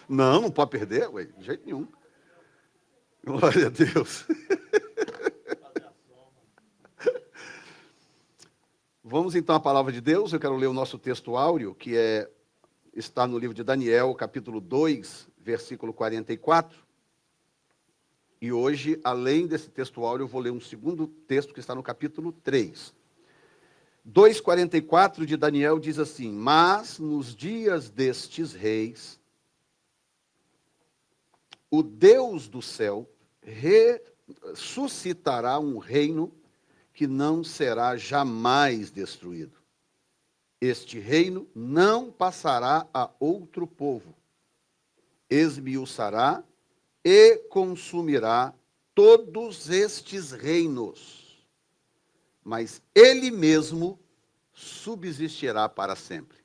Não, não pode perder, ué, de jeito nenhum. Glória a Deus. Vamos então à palavra de Deus. Eu quero ler o nosso texto áureo, que está no livro de Daniel, capítulo 2, versículo 44. E hoje, além desse texto áureo, eu vou ler um segundo texto que está no capítulo 3. 2,44 de Daniel diz assim: mas nos dias destes reis, o Deus do céu ressuscitará um reino que não será jamais destruído. Este reino não passará a outro povo, esmiuçará e consumirá todos estes reinos, mas ele mesmo subsistirá para sempre.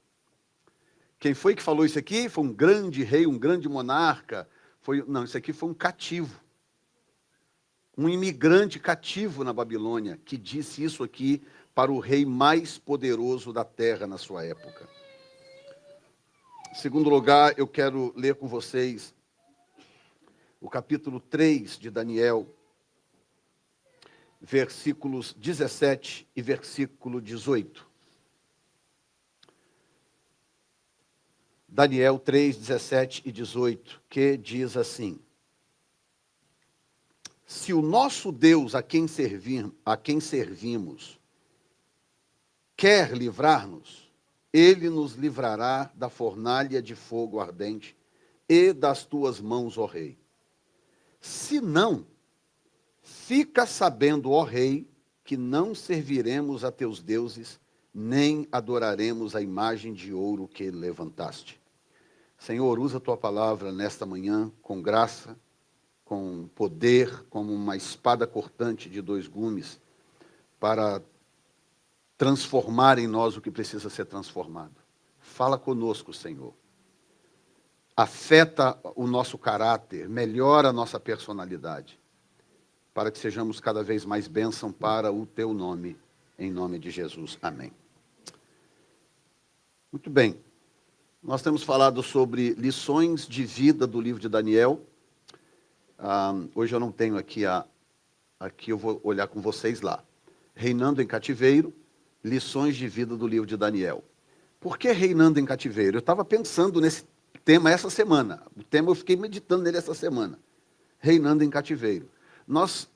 Quem foi que falou isso aqui? Foi um grande rei, um grande monarca. Não, isso aqui foi um cativo. Um imigrante cativo na Babilônia, que disse isso aqui para o rei mais poderoso da terra na sua época. Em segundo lugar, eu quero ler com vocês o capítulo 3 de Daniel, versículos 17 e versículo 18. Daniel 3, 17 e 18, que diz assim: se o nosso Deus a quem servimos quer livrar-nos, ele nos livrará da fornalha de fogo ardente e das tuas mãos, ó rei. Se não, fica sabendo, ó rei, que não serviremos a teus deuses, nem adoraremos a imagem de ouro que levantaste. Senhor, usa a tua palavra nesta manhã com graça, com poder, como uma espada cortante de 2 gumes, para transformar em nós o que precisa ser transformado. Fala conosco, Senhor. Afeta o nosso caráter, melhora a nossa personalidade, para que sejamos cada vez mais bênção para o teu nome, em nome de Jesus. Amém. Muito bem. Nós temos falado sobre lições de vida do livro de Daniel. Hoje eu não tenho aqui eu vou olhar com vocês lá. Reinando em cativeiro, lições de vida do livro de Daniel. Por que reinando em cativeiro? Eu estava pensando nesse tema essa semana. O tema eu fiquei meditando nele essa semana. Reinando em cativeiro. Nós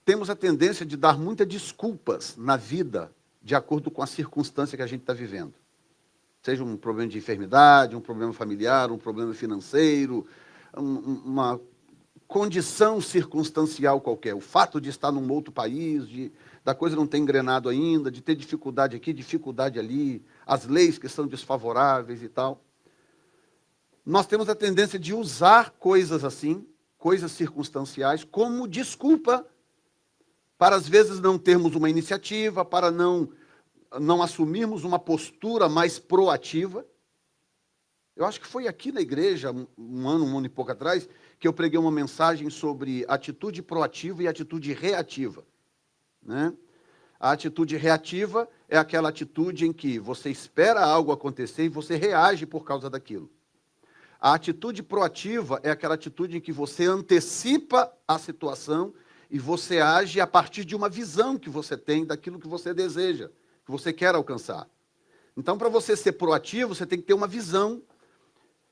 temos a tendência de dar muitas desculpas na vida de acordo com a circunstância que a gente está vivendo. Seja um problema de enfermidade, um problema familiar, um problema financeiro, uma condição circunstancial qualquer. O fato de estar num outro país, da coisa não ter engrenado ainda, de ter dificuldade aqui, dificuldade ali, as leis que são desfavoráveis e tal. Nós temos a tendência de usar coisas assim, coisas circunstanciais, como desculpa para, às vezes, não termos uma iniciativa, para não assumirmos uma postura mais proativa. Eu acho que foi aqui na igreja, um ano e pouco atrás, que eu preguei uma mensagem sobre atitude proativa e atitude reativa. Né? A atitude reativa é aquela atitude em que você espera algo acontecer e você reage por causa daquilo. A atitude proativa é aquela atitude em que você antecipa a situação e você age a partir de uma visão que você tem daquilo que você deseja, que você quer alcançar. Então, para você ser proativo, você tem que ter uma visão,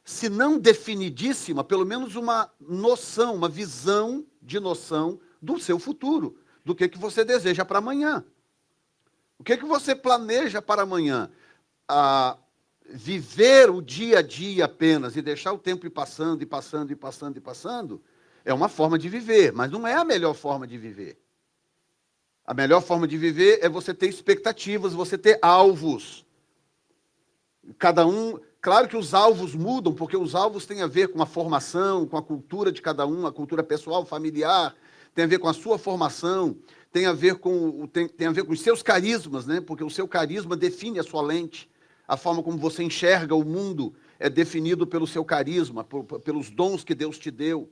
se não definidíssima, pelo menos uma noção, uma visão de noção do seu futuro, do que você deseja para amanhã. O que você planeja para amanhã? Viver o dia a dia apenas e deixar o tempo ir passando, e passando, e passando, e passando, é uma forma de viver, mas não é a melhor forma de viver. A melhor forma de viver é você ter expectativas, você ter alvos. Cada um, claro que os alvos mudam, porque os alvos têm a ver com a formação, com a cultura de cada um, a cultura pessoal, familiar, tem a ver com a sua formação, tem a ver com os seus carismas, né? Porque o seu carisma define a sua lente. A forma como você enxerga o mundo é definido pelo seu carisma, pelos dons que Deus te deu.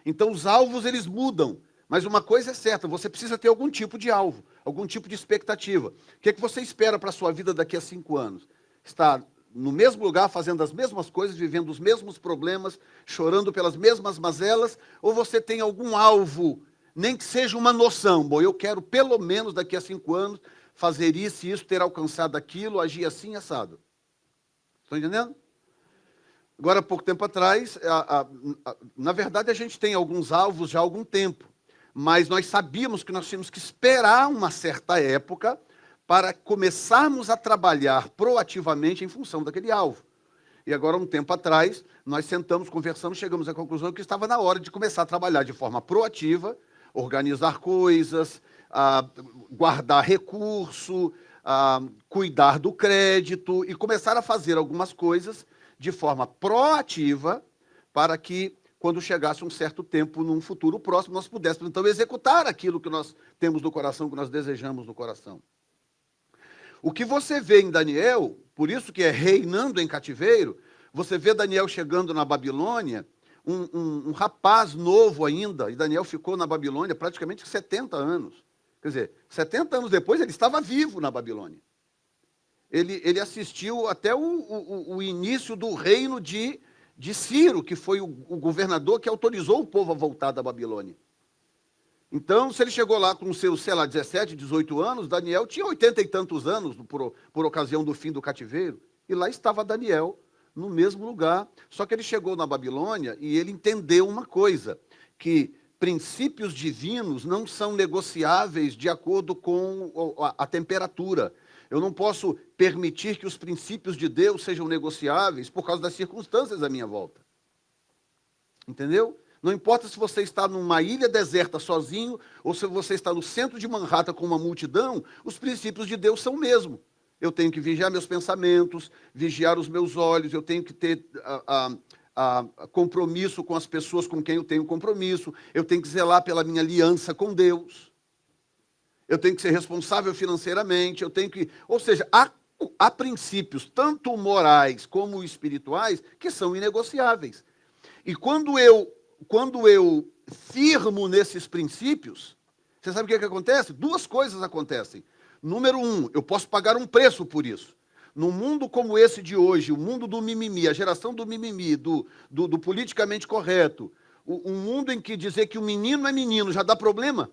Então, os alvos, eles mudam. Mas uma coisa é certa, você precisa ter algum tipo de alvo, algum tipo de expectativa. O que você espera para a sua vida daqui a 5 anos? Estar no mesmo lugar, fazendo as mesmas coisas, vivendo os mesmos problemas, chorando pelas mesmas mazelas, ou você tem algum alvo, nem que seja uma noção, bom, eu quero pelo menos daqui a 5 anos fazer isso e isso, ter alcançado aquilo, agir assim, assado. Estão entendendo? Agora, há pouco tempo atrás, na verdade, a gente tem alguns alvos já há algum tempo, mas nós sabíamos que nós tínhamos que esperar uma certa época para começarmos a trabalhar proativamente em função daquele alvo. E agora, um tempo atrás, nós sentamos, conversamos, chegamos à conclusão que estava na hora de começar a trabalhar de forma proativa, organizar coisas, guardar recurso, cuidar do crédito e começar a fazer algumas coisas de forma proativa para que, quando chegasse um certo tempo, num futuro próximo, nós pudéssemos, então, executar aquilo que nós temos no coração, que nós desejamos no coração. O que você vê em Daniel, por isso que é reinando em cativeiro, você vê Daniel chegando na Babilônia, um rapaz novo ainda, e Daniel ficou na Babilônia praticamente 70 anos. Quer dizer, 70 anos depois ele estava vivo na Babilônia. Ele assistiu até o início do reino de Ciro, que foi o governador que autorizou o povo a voltar da Babilônia. Então, se ele chegou lá com seus, 17, 18 anos, Daniel tinha 80 e tantos anos por ocasião do fim do cativeiro. E lá estava Daniel, no mesmo lugar. Só que ele chegou na Babilônia e ele entendeu uma coisa, que princípios divinos não são negociáveis de acordo com a temperatura. Eu não posso permitir que os princípios de Deus sejam negociáveis por causa das circunstâncias à minha volta. Entendeu? Não importa se você está numa ilha deserta sozinho ou se você está no centro de Manhattan com uma multidão, os princípios de Deus são o mesmo. Eu tenho que vigiar meus pensamentos, vigiar os meus olhos, eu tenho que ter compromisso com as pessoas com quem eu tenho compromisso, eu tenho que zelar pela minha aliança com Deus, eu tenho que ser responsável financeiramente, eu tenho que... Ou seja, há princípios, tanto morais como espirituais, que são inegociáveis. E quando eu firmo nesses princípios, você sabe o que acontece? 2 coisas acontecem. Número 1, eu posso pagar um preço por isso. Num mundo como esse de hoje, o mundo do mimimi, a geração do mimimi, do politicamente correto, um mundo em que dizer que o menino é menino já dá problema,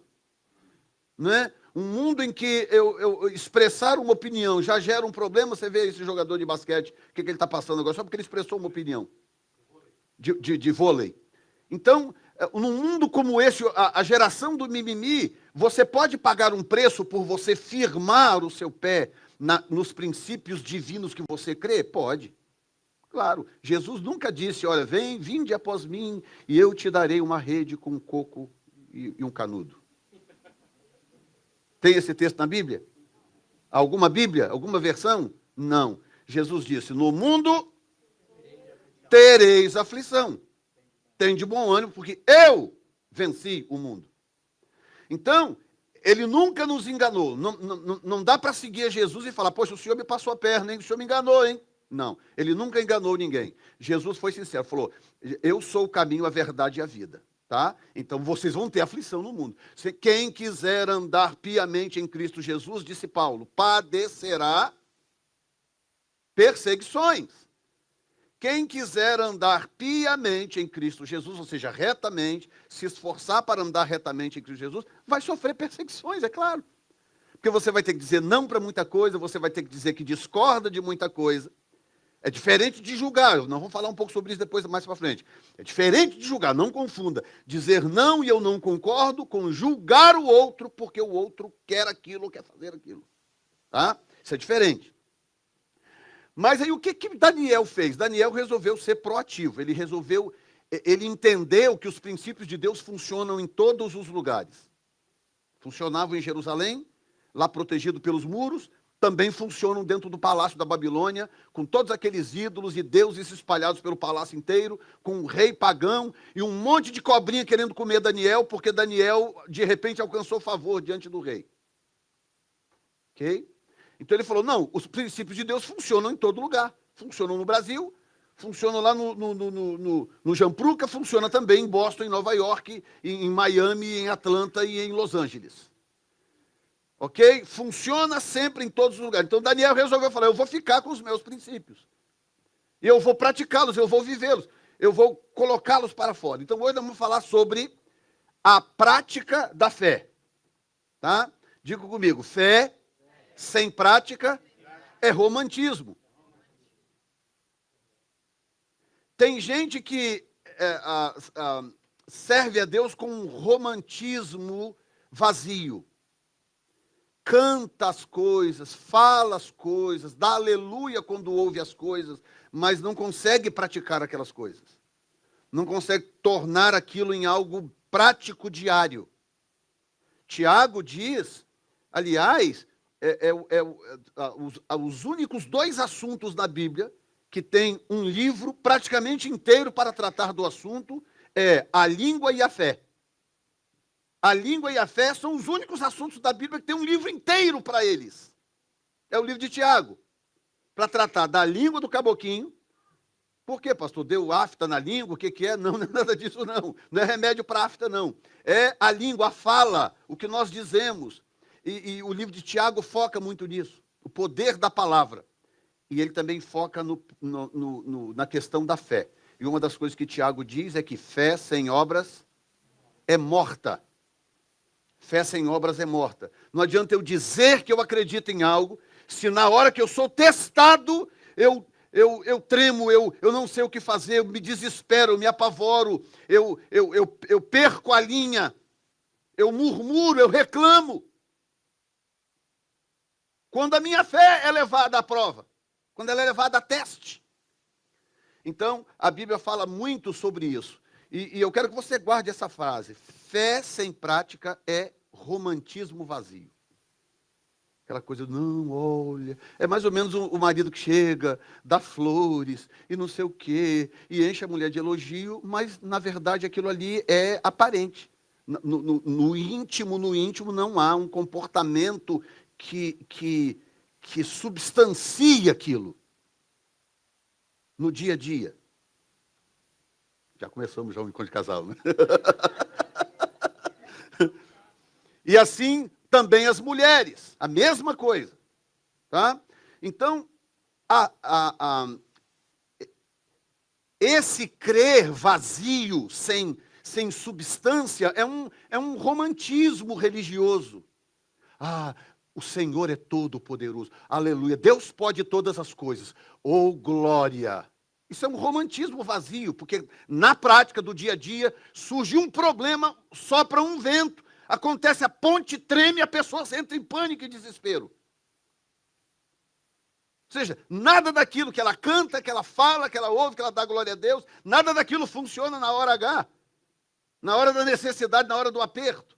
não é? Um mundo em que eu expressar uma opinião já gera um problema. Você vê esse jogador de basquete, o que ele está passando agora, só porque ele expressou uma opinião de vôlei. Então, num mundo como esse, a geração do mimimi, você pode pagar um preço por você firmar o seu pé nos princípios divinos que você crê? Pode. Claro, Jesus nunca disse, olha, vinde após mim e eu te darei uma rede com um coco e um canudo. Tem esse texto na Bíblia? Alguma Bíblia? Alguma versão? Não. Jesus disse, no mundo tereis aflição. Tem de bom ânimo, porque eu venci o mundo. Então, ele nunca nos enganou. Não dá para seguir a Jesus e falar, poxa, o senhor me passou a perna, hein? O senhor me enganou, hein? Não, ele nunca enganou ninguém. Jesus foi sincero, falou, eu sou o caminho, a verdade e a vida. Tá? Então, vocês vão ter aflição no mundo. Quem quiser andar piamente em Cristo Jesus, disse Paulo, padecerá perseguições. Quem quiser andar piamente em Cristo Jesus, ou seja, retamente, se esforçar para andar retamente em Cristo Jesus, vai sofrer perseguições, é claro. Porque você vai ter que dizer não para muita coisa, você vai ter que dizer que discorda de muita coisa. É diferente de julgar, nós vamos falar um pouco sobre isso depois, mais para frente. É diferente de julgar, não confunda. Dizer não e eu não concordo com julgar o outro porque o outro quer aquilo ou quer fazer aquilo. Tá? Isso é diferente. Mas aí o que Daniel fez? Daniel resolveu ser proativo, ele entendeu que os princípios de Deus funcionam em todos os lugares. Funcionavam em Jerusalém, lá protegido pelos muros, também funcionam dentro do palácio da Babilônia, com todos aqueles ídolos e deuses espalhados pelo palácio inteiro, com um rei pagão e um monte de cobrinha querendo comer Daniel, porque Daniel, de repente, alcançou favor diante do rei. Ok? Então ele falou, não, os princípios de Deus funcionam em todo lugar. Funcionam no Brasil, funcionam lá no Jampruca, funciona também em Boston, em Nova York, em Miami, em Atlanta e em Los Angeles. Ok? Funciona sempre em todos os lugares. Então Daniel resolveu falar, eu vou ficar com os meus princípios. eu vou praticá-los, eu vou vivê-los, eu vou colocá-los para fora. Então, hoje nós vamos falar sobre a prática da fé. Tá? Diga comigo, fé sem prática é romantismo. Tem gente que serve a Deus com um romantismo vazio. Canta as coisas, fala as coisas, dá aleluia quando ouve as coisas, mas não consegue praticar aquelas coisas. Não consegue tornar aquilo em algo prático diário. Tiago diz, aliás, os únicos 2 assuntos na Bíblia que tem um livro praticamente inteiro para tratar do assunto é a língua e a fé. A língua e a fé são os únicos assuntos da Bíblia que tem um livro inteiro para eles. É o livro de Tiago, para tratar da língua do caboquinho. Por quê, pastor? Deu afta na língua? O que é? Não, não é nada disso, não. Não é remédio para afta, não. É a língua, a fala, o que nós dizemos. E o livro de Tiago foca muito nisso, o poder da palavra. E ele também foca na questão da fé. E uma das coisas que Tiago diz é que fé sem obras é morta. Fé sem obras é morta. Não adianta eu dizer que eu acredito em algo, se na hora que eu sou testado, eu tremo, eu não sei o que fazer, eu me desespero, eu me apavoro, eu perco a linha, eu murmuro, eu reclamo. Quando a minha fé é levada à prova, quando ela é levada a teste. Então, a Bíblia fala muito sobre isso. E eu quero que você guarde essa frase. Fé sem prática é romantismo vazio. Aquela coisa, não, olha... É mais ou menos o marido que chega, dá flores e não sei o quê, e enche a mulher de elogio, mas, na verdade, aquilo ali é aparente. No íntimo não há um comportamento que substancia aquilo. No dia a dia. Já começamos já o encontro de casal, né? E assim também as mulheres, a mesma coisa. Tá? Então, esse crer vazio, sem substância, é um romantismo religioso. O Senhor é todo poderoso. Aleluia. Deus pode todas as coisas. Oh, glória. Isso é um romantismo vazio, porque na prática do dia a dia surge um problema, sopra um vento, acontece, a ponte treme, a pessoa entra em pânico e desespero. Ou seja, nada daquilo que ela canta, que ela fala, que ela ouve, que ela dá glória a Deus, nada daquilo funciona na hora H, na hora da necessidade, na hora do aperto.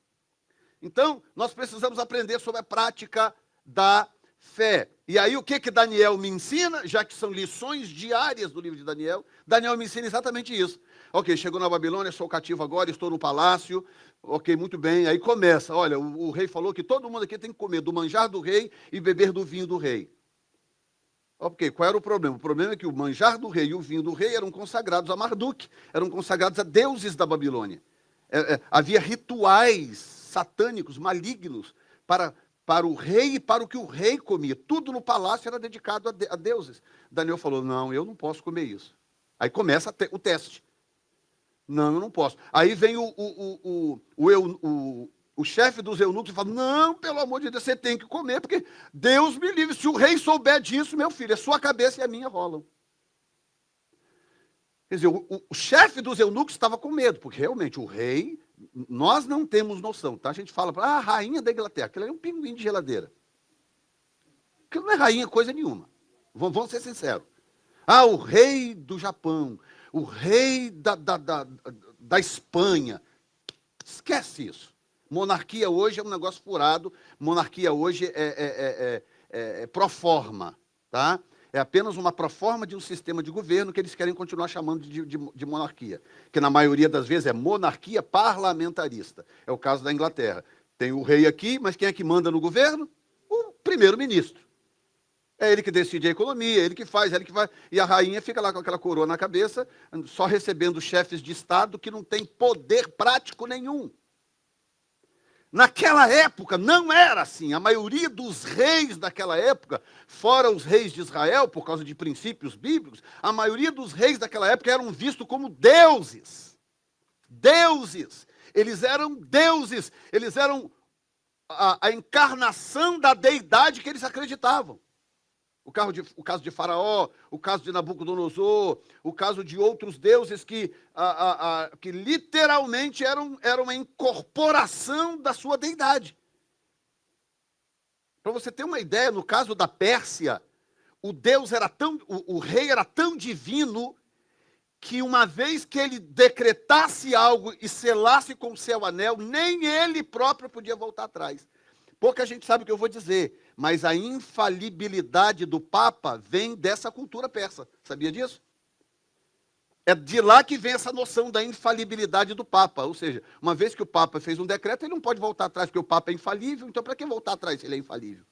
Então, nós precisamos aprender sobre a prática da fé. E aí, o que Daniel me ensina, já que são lições diárias do livro de Daniel, Daniel me ensina exatamente isso. Ok, chegou na Babilônia, sou cativo agora, estou no palácio, ok, muito bem. Aí começa, olha, o rei falou que todo mundo aqui tem que comer do manjar do rei e beber do vinho do rei. Ok, qual era o problema? O problema é que o manjar do rei e o vinho do rei eram consagrados a Marduk, eram consagrados a deuses da Babilônia. Havia rituais satânicos, malignos, para o rei e para o que o rei comia. Tudo no palácio era dedicado a deuses. Daniel falou, não, eu não posso comer isso. Aí começa o teste. Não, eu não posso. Aí vem o chefe dos eunucos e fala, não, pelo amor de Deus, você tem que comer, porque Deus me livre. Se o rei souber disso, meu filho, a sua cabeça e a minha rolam. Quer dizer, o chefe dos eunucos estava com medo, porque realmente o rei, nós não temos noção, tá? A gente fala, a rainha da Inglaterra, aquilo é um pinguim de geladeira. Aquilo não é rainha coisa nenhuma. Vamos ser sinceros. O rei do Japão, o rei da Espanha. Esquece isso. Monarquia hoje é um negócio furado, monarquia hoje é pro forma, tá? É apenas uma proforma de um sistema de governo que eles querem continuar chamando de monarquia, que na maioria das vezes é monarquia parlamentarista. É o caso da Inglaterra. Tem o rei aqui, mas quem é que manda no governo? O primeiro-ministro. É ele que decide a economia, é ele que faz, é ele que vai. E a rainha fica lá com aquela coroa na cabeça, só recebendo chefes de Estado que não têm poder prático nenhum. Naquela época não era assim. A maioria dos reis daquela época, fora os reis de Israel, por causa de princípios bíblicos, a maioria dos reis daquela época eram vistos como deuses. Deuses. Eles eram deuses. Eles eram a encarnação da deidade que eles acreditavam. O caso de Faraó, o caso de Nabucodonosor, o caso de outros deuses que literalmente eram uma incorporação da sua deidade. Para você ter uma ideia, no caso da Pérsia, o rei era tão divino que uma vez que ele decretasse algo e selasse com o seu anel, nem ele próprio podia voltar atrás. Pouca gente sabe o que eu vou dizer, mas a infalibilidade do Papa vem dessa cultura persa. Sabia disso? É de lá que vem essa noção da infalibilidade do Papa. Ou seja, uma vez que o Papa fez um decreto, ele não pode voltar atrás, porque o Papa é infalível, então para que voltar atrás se ele é infalível?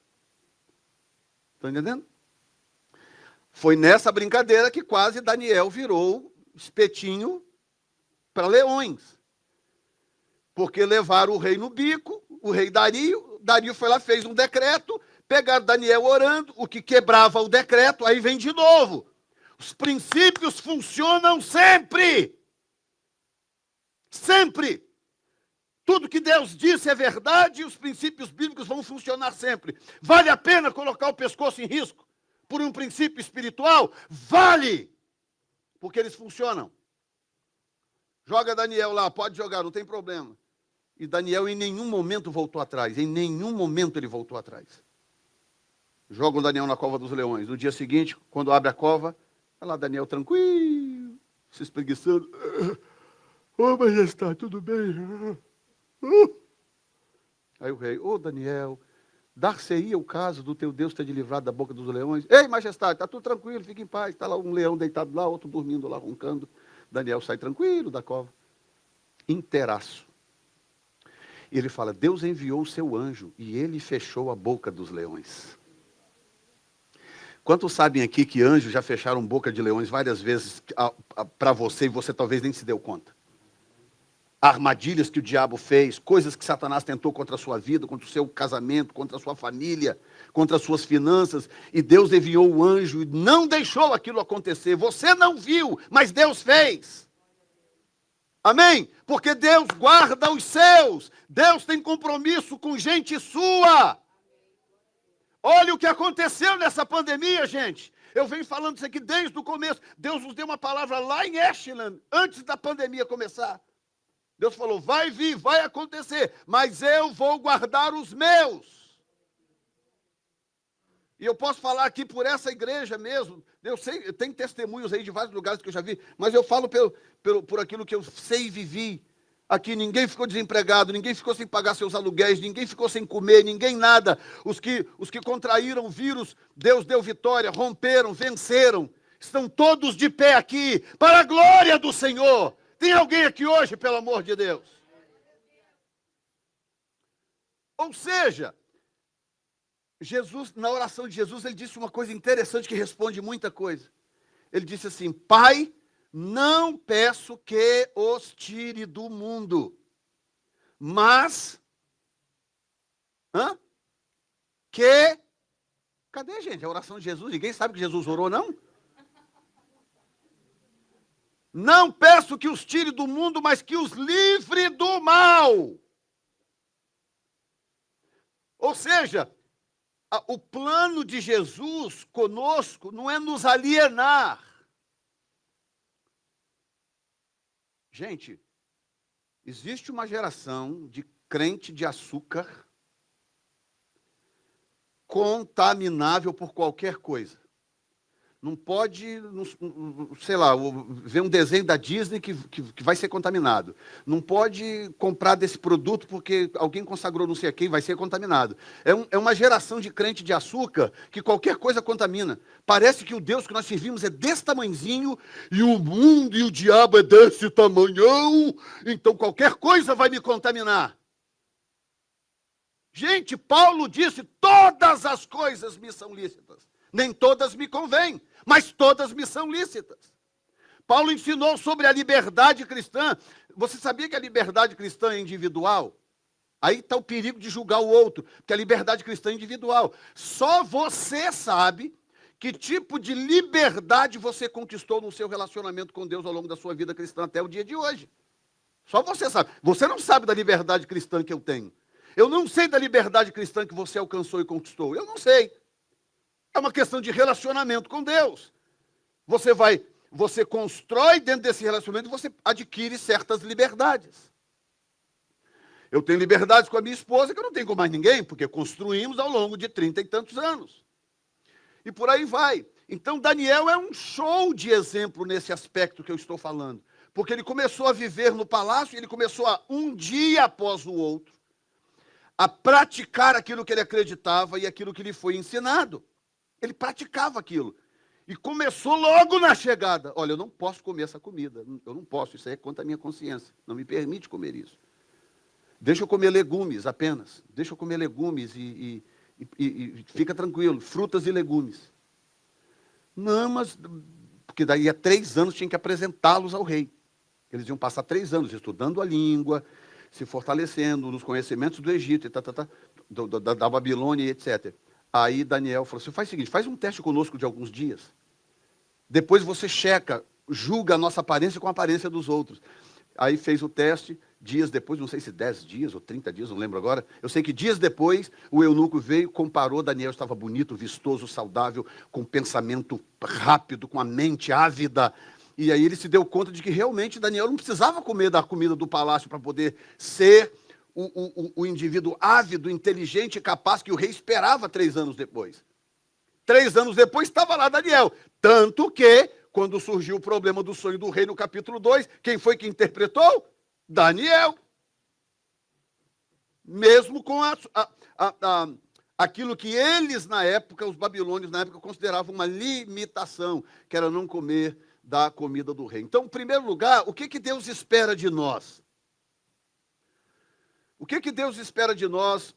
Estão entendendo? Foi nessa brincadeira que quase Daniel virou espetinho para leões. Porque levaram o rei no bico, o rei Dario foi lá, fez um decreto, pegaram Daniel orando, o que quebrava o decreto, aí vem de novo. Os princípios funcionam sempre. Sempre. Tudo que Deus disse é verdade e os princípios bíblicos vão funcionar sempre. Vale a pena colocar o pescoço em risco por um princípio espiritual? Vale! Porque eles funcionam. Joga Daniel lá, pode jogar, não tem problema. E Daniel em nenhum momento voltou atrás. Em nenhum momento ele voltou atrás. Jogam Daniel na cova dos leões. No dia seguinte, quando abre a cova, está lá Daniel tranquilo, se espreguiçando. Ô, majestade, tudo bem? Aí o rei, Daniel, dar-se-ia o caso do teu Deus ter te livrado da boca dos leões? Ei, majestade, está tudo tranquilo, fica em paz. Está lá um leão deitado lá, outro dormindo lá, roncando. Daniel sai tranquilo da cova. Inteiraço. E ele fala, Deus enviou o seu anjo e ele fechou a boca dos leões. Quantos sabem aqui que anjos já fecharam boca de leões várias vezes para você e você talvez nem se deu conta? Armadilhas que o diabo fez, coisas que Satanás tentou contra a sua vida, contra o seu casamento, contra a sua família, contra as suas finanças, e Deus enviou o anjo e não deixou aquilo acontecer. Você não viu, mas Deus fez. Amém? Porque Deus guarda os seus. Deus tem compromisso com gente sua. Olha o que aconteceu nessa pandemia, gente. Eu venho falando isso aqui desde o começo. Deus nos deu uma palavra lá em Ashland, antes da pandemia começar. Deus falou, vai vir, vai acontecer, mas eu vou guardar os meus. E eu posso falar aqui por essa igreja mesmo. Eu sei, tem testemunhos aí de vários lugares que eu já vi, mas eu falo por aquilo que eu sei e vivi. Aqui ninguém ficou desempregado, ninguém ficou sem pagar seus aluguéis, ninguém ficou sem comer, ninguém nada. Os que contraíram o vírus, Deus deu vitória, romperam, venceram. Estão todos de pé aqui, para a glória do Senhor. Tem alguém aqui hoje, pelo amor de Deus? Ou seja, Jesus, na oração de Jesus, ele disse uma coisa interessante que responde muita coisa. Ele disse assim, Pai, não peço que os tire do mundo, mas cadê, gente, a oração de Jesus? Ninguém sabe que Jesus orou, não? Não peço que os tire do mundo, mas que os livre do mal. Ou seja, o plano de Jesus conosco não é nos alienar. Gente, existe uma geração de crente de açúcar contaminável por qualquer coisa. Não pode, sei lá, ver um desenho da Disney que vai ser contaminado. Não pode comprar desse produto porque alguém consagrou não sei a quem, vai ser contaminado. É uma geração de crente de açúcar que qualquer coisa contamina. Parece que o Deus que nós servimos é desse tamanzinho e o mundo e o diabo é desse tamanhão, então qualquer coisa vai me contaminar. Gente, Paulo disse, todas as coisas me são lícitas. Nem todas me convêm, mas todas me são lícitas. Paulo ensinou sobre a liberdade cristã. Você sabia que a liberdade cristã é individual? Aí está o perigo de julgar o outro, porque a liberdade cristã é individual. Só você sabe que tipo de liberdade você conquistou no seu relacionamento com Deus ao longo da sua vida cristã até o dia de hoje. Só você sabe. Você não sabe da liberdade cristã que eu tenho. Eu não sei da liberdade cristã que você alcançou e conquistou. Eu não sei. É uma questão de relacionamento com Deus. Você constrói dentro desse relacionamento e você adquire certas liberdades. Eu tenho liberdades com a minha esposa que eu não tenho com mais ninguém, porque construímos ao longo de 30 e tantos anos. E por aí vai. Então, Daniel é um show de exemplo nesse aspecto que eu estou falando. Porque ele começou a viver no palácio, ele começou a, um dia após o outro, a praticar aquilo que ele acreditava e aquilo que lhe foi ensinado. Ele praticava aquilo. E começou logo na chegada. Olha, eu não posso comer essa comida. Eu não posso, isso aí é contra a minha consciência. Não me permite comer isso. Deixa eu comer legumes apenas. Deixa eu comer legumes e fica tranquilo, frutas e legumes. Não, mas... Porque daí a 3 anos tinha que apresentá-los ao rei. Eles iam passar 3 anos estudando a língua, se fortalecendo nos conhecimentos do Egito, da Babilônia, etc. Aí Daniel falou assim, faz o seguinte, faz um teste conosco de alguns dias. Depois você checa, julga a nossa aparência com a aparência dos outros. Aí fez o teste, dias depois, não sei se 10 dias ou 30 dias, não lembro agora. Eu sei que dias depois, o eunuco veio, comparou, Daniel estava bonito, vistoso, saudável, com pensamento rápido, com a mente ávida. E aí ele se deu conta de que realmente Daniel não precisava comer da comida do palácio para poder ser o indivíduo ávido, inteligente e capaz que o rei esperava 3 anos depois. 3 anos depois estava lá Daniel. Tanto que, quando surgiu o problema do sonho do rei no capítulo 2, quem foi que interpretou? Daniel. Mesmo com aquilo que eles na época, os babilônios na época, consideravam uma limitação, que era não comer da comida do rei. Então, em primeiro lugar, o que Deus espera de nós? O que Deus espera de nós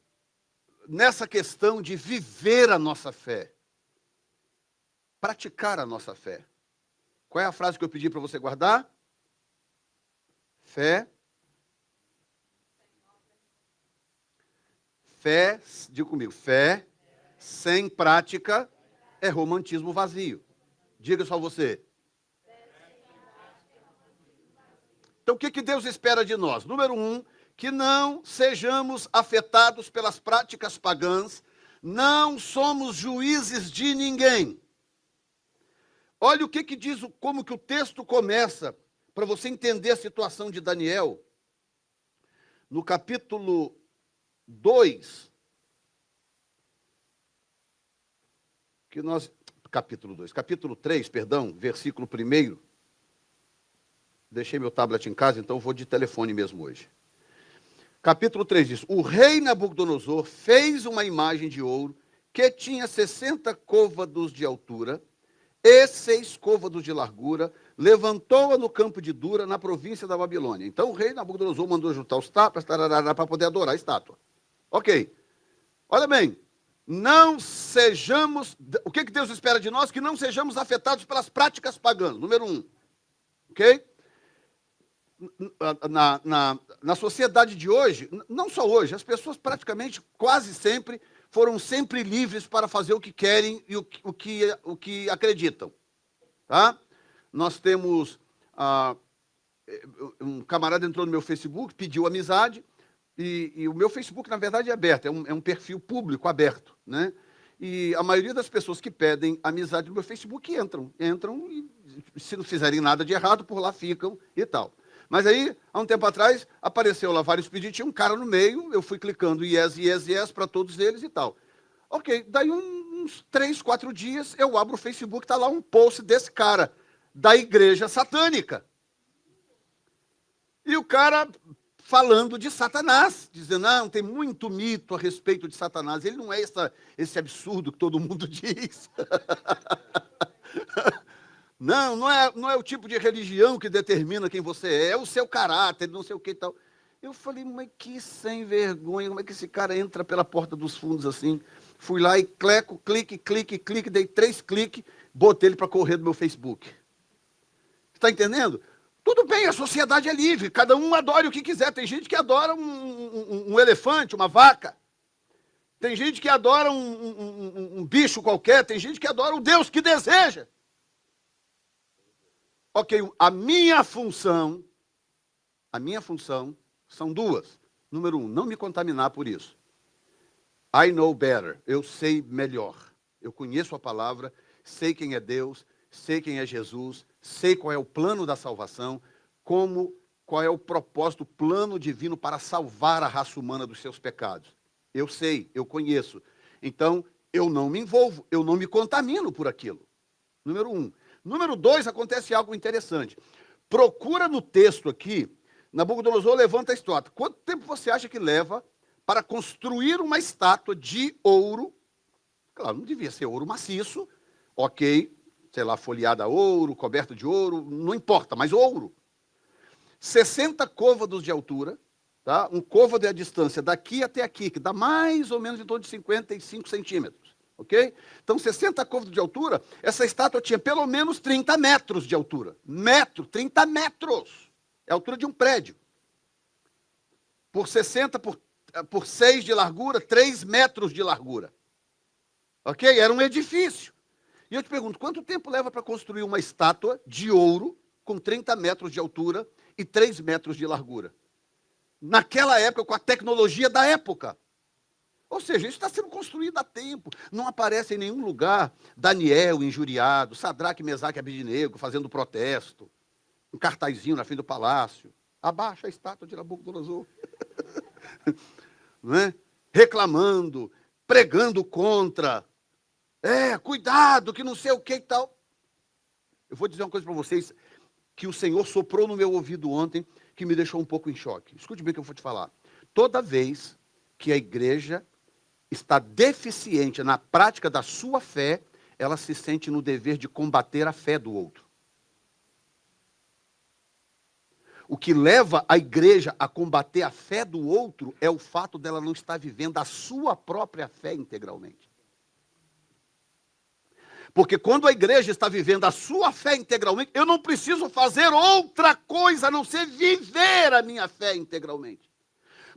nessa questão de viver a nossa fé? Praticar a nossa fé. Qual é a frase que eu pedi para você guardar? Fé. Fé, diga comigo, fé sem prática é romantismo vazio. Diga só você. Então, o que Deus espera de nós? Número 1, que não sejamos afetados pelas práticas pagãs, não somos juízes de ninguém. Olha o que diz, como que o texto começa, para você entender a situação de Daniel. No capítulo 2, capítulo 3, perdão, versículo 1. Deixei meu tablet em casa, então vou de telefone mesmo hoje. Capítulo 3 diz, o rei Nabucodonosor fez uma imagem de ouro que tinha 60 côvados de altura e 6 côvados de largura, levantou-a no campo de Dura, na província da Babilônia. Então o rei Nabucodonosor mandou juntar os tapas para poder adorar a estátua. Ok. Olha bem, não sejamos... O que Deus espera de nós? Que não sejamos afetados pelas práticas pagãs. Número 1. Ok? Na sociedade de hoje, não só hoje, as pessoas praticamente quase sempre foram sempre livres para fazer o que querem e o que acreditam. Tá? Nós temos... um camarada entrou no meu Facebook, pediu amizade, e o meu Facebook, na verdade, é aberto, é um perfil público aberto, né? E a maioria das pessoas que pedem amizade no meu Facebook entram e, se não fizerem nada de errado, por lá ficam e tal. Mas aí, há um tempo atrás, apareceu lá vários pedidos, tinha um cara no meio, eu fui clicando yes para todos eles e tal. Ok, daí uns 3, 4 dias, eu abro o Facebook, está lá um post desse cara, da igreja satânica. E o cara falando de Satanás, dizendo, não, tem muito mito a respeito de Satanás. Ele não é esse absurdo que todo mundo diz. Não é o tipo de religião que determina quem você é o seu caráter, não sei o que e tal. Eu falei, mas que sem vergonha, como é que esse cara entra pela porta dos fundos assim? Fui lá e clique, dei 3 cliques, botei ele para correr do meu Facebook. Está entendendo? Tudo bem, a sociedade é livre, cada um adore o que quiser. Tem gente que adora um elefante, uma vaca. Tem gente que adora um bicho qualquer. Tem gente que adora o Deus que deseja. Ok, a minha função são duas. Número um, não me contaminar por isso. I know better, eu sei melhor. Eu conheço a palavra, sei quem é Deus, sei quem é Jesus, sei qual é o plano da salvação, qual é o propósito, o plano divino para salvar a raça humana dos seus pecados. Eu sei, eu conheço. Então, eu não me envolvo, eu não me contamino por aquilo. Número um. Número dois, acontece algo interessante. Procura no texto aqui, Nabucodonosor levanta a estátua. Quanto tempo você acha que leva para construir uma estátua de ouro? Claro, não devia ser ouro maciço, ok, sei lá, folheada a ouro, coberta de ouro, não importa, mas ouro. 60 côvados de altura, tá? Um côvado é a distância daqui até aqui, que dá mais ou menos em torno de 55 centímetros, ok? Então, 60 côvados de altura, essa estátua tinha pelo menos 30 metros de altura. 30 metros! É a altura de um prédio. Por 60, por 6 de largura, 3 metros de largura. Ok? Era um edifício. E eu te pergunto, quanto tempo leva para construir uma estátua de ouro com 30 metros de altura e 3 metros de largura? Naquela época, com a tecnologia da época. Ou seja, isso está sendo construído há tempo. Não aparece em nenhum lugar Daniel injuriado, Sadraque, Mesaque e Abednego fazendo protesto, um cartazinho na frente do palácio. Abaixa a estátua de Nabucodonosor. Não é? Reclamando, pregando contra. Cuidado, que não sei o que e tal. Eu vou dizer uma coisa para vocês que o Senhor soprou no meu ouvido ontem, que me deixou um pouco em choque. Escute bem o que eu vou te falar. Toda vez que a igreja está deficiente na prática da sua fé, ela se sente no dever de combater a fé do outro. O que leva a igreja a combater a fé do outro é o fato dela não estar vivendo a sua própria fé integralmente. Porque quando a igreja está vivendo a sua fé integralmente, eu não preciso fazer outra coisa a não ser viver a minha fé integralmente.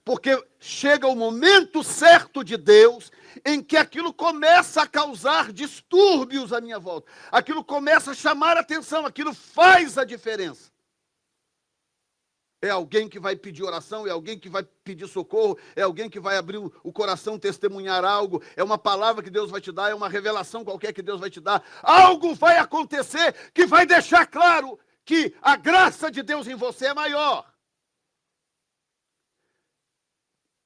Porque chega o momento certo de Deus em que aquilo começa a causar distúrbios à minha volta. Aquilo começa a chamar a atenção, aquilo faz a diferença. É alguém que vai pedir oração, é alguém que vai pedir socorro, é alguém que vai abrir o coração, testemunhar algo, é uma palavra que Deus vai te dar, é uma revelação qualquer que Deus vai te dar. Algo vai acontecer que vai deixar claro que a graça de Deus em você é maior.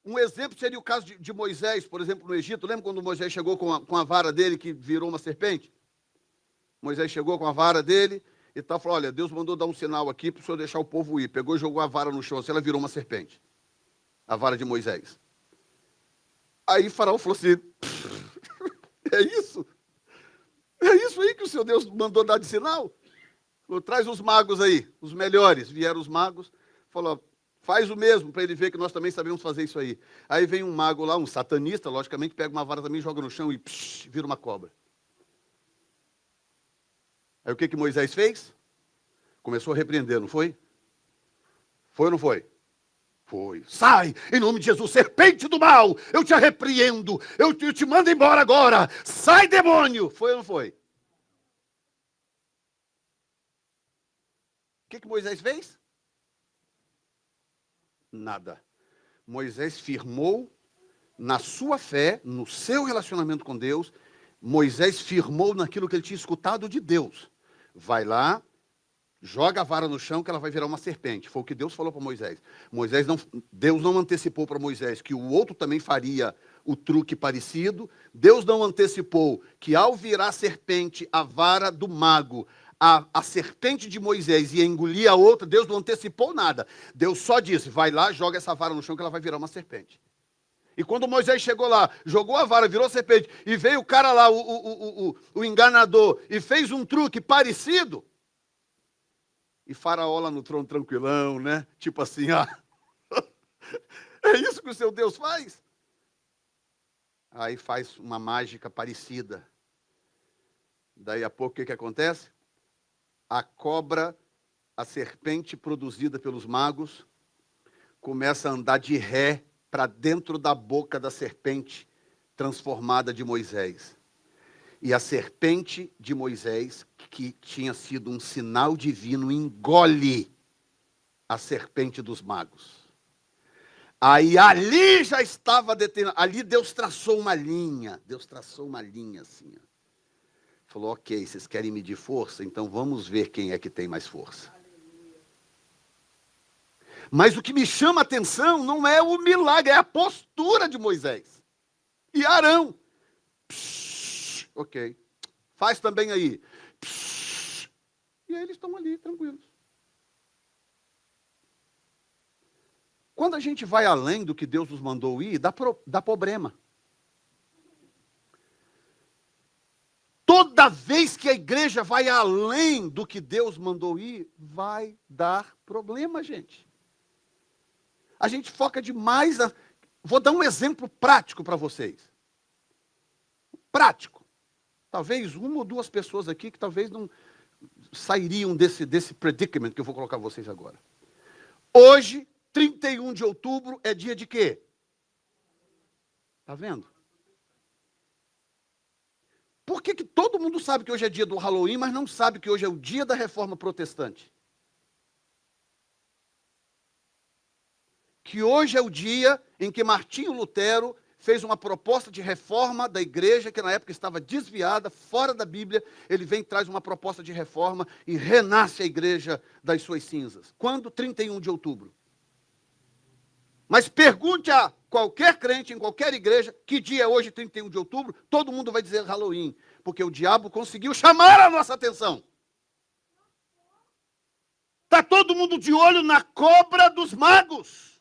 Um exemplo seria o caso de Moisés, por exemplo, no Egito. Lembra quando Moisés chegou com a vara dele que virou uma serpente? Moisés chegou com a vara dele e tal, falou, olha, Deus mandou dar um sinal aqui para o senhor deixar o povo ir. Pegou e jogou a vara no chão, assim ela virou uma serpente. A vara de Moisés. Aí Faraó falou assim, é isso? É isso aí que o seu Deus mandou dar de sinal? Falou, traz os magos aí, os melhores. Vieram os magos, falou, faz o mesmo para ele ver que nós também sabemos fazer isso aí. Aí vem um mago lá, um satanista, logicamente, pega uma vara também, joga no chão e vira uma cobra. Aí o que Moisés fez? Começou a repreender, não foi? Foi ou não foi? Foi. Sai, em nome de Jesus, serpente do mal, eu te repreendo, eu te mando embora agora. Sai, demônio! Foi ou não foi? O que Moisés fez? Nada. Moisés firmou na sua fé, no seu relacionamento com Deus, Moisés firmou naquilo que ele tinha escutado de Deus. Vai lá, joga a vara no chão que ela vai virar uma serpente. Foi o que Deus falou para Moisés. Deus não antecipou para Moisés que o outro também faria o truque parecido. Deus não antecipou que ao virar serpente a vara do mago, a serpente de Moisés ia engolir a outra, Deus não antecipou nada. Deus só disse, vai lá, joga essa vara no chão que ela vai virar uma serpente. E quando Moisés chegou lá, jogou a vara, virou serpente, e veio o cara lá, o enganador, e fez um truque parecido, e Faraó lá no trono tranquilão, né? Tipo assim, é isso que o seu Deus faz? Aí faz uma mágica parecida. Daí a pouco o que acontece? A cobra a serpente produzida pelos magos começa a andar de ré para dentro da boca da serpente transformada de Moisés. E a serpente de Moisés, que tinha sido um sinal divino, engole a serpente dos magos. Aí ali já estava determinado, ali Deus traçou uma linha assim. Ó. Falou, ok, vocês querem medir força? Então vamos ver quem é que tem mais força. Mas o que me chama a atenção não é o milagre, é a postura de Moisés. E Arão. Psh, ok. Faz também aí. Psh, e aí eles estão ali, tranquilos. Quando a gente vai além do que Deus nos mandou ir, dá problema. Toda vez que a igreja vai além do que Deus mandou ir, vai dar problema, gente. A gente foca demais. Vou dar um exemplo prático para vocês. Prático. Talvez uma ou duas pessoas aqui que talvez não sairiam desse predicament que eu vou colocar vocês agora. Hoje, 31 de outubro, é dia de quê? Tá vendo? Por que todo mundo sabe que hoje é dia do Halloween, mas não sabe que hoje é o dia da Reforma Protestante? Que hoje é o dia em que Martinho Lutero fez uma proposta de reforma da igreja, que na época estava desviada, fora da Bíblia. Ele vem e traz uma proposta de reforma e renasce a igreja das suas cinzas. Quando? 31 de outubro. Mas pergunte a qualquer crente, em qualquer igreja, que dia é hoje, 31 de outubro, todo mundo vai dizer Halloween, porque o diabo conseguiu chamar a nossa atenção. Está todo mundo de olho na cobra dos magos.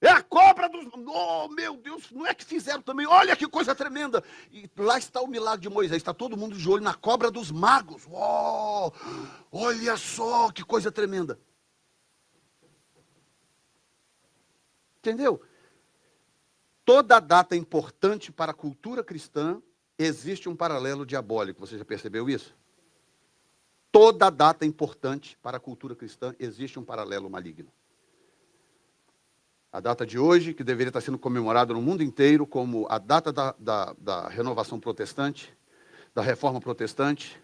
É a cobra dos... Oh, meu Deus, não é que fizeram também? Olha que coisa tremenda. E lá está o milagre de Moisés. Está todo mundo de olho na cobra dos magos. Oh, olha só que coisa tremenda. Entendeu? Toda data importante para a cultura cristã, existe um paralelo diabólico. Você já percebeu isso? Toda data importante para a cultura cristã, existe um paralelo maligno. A data de hoje, que deveria estar sendo comemorada no mundo inteiro como a data da renovação protestante, da reforma protestante,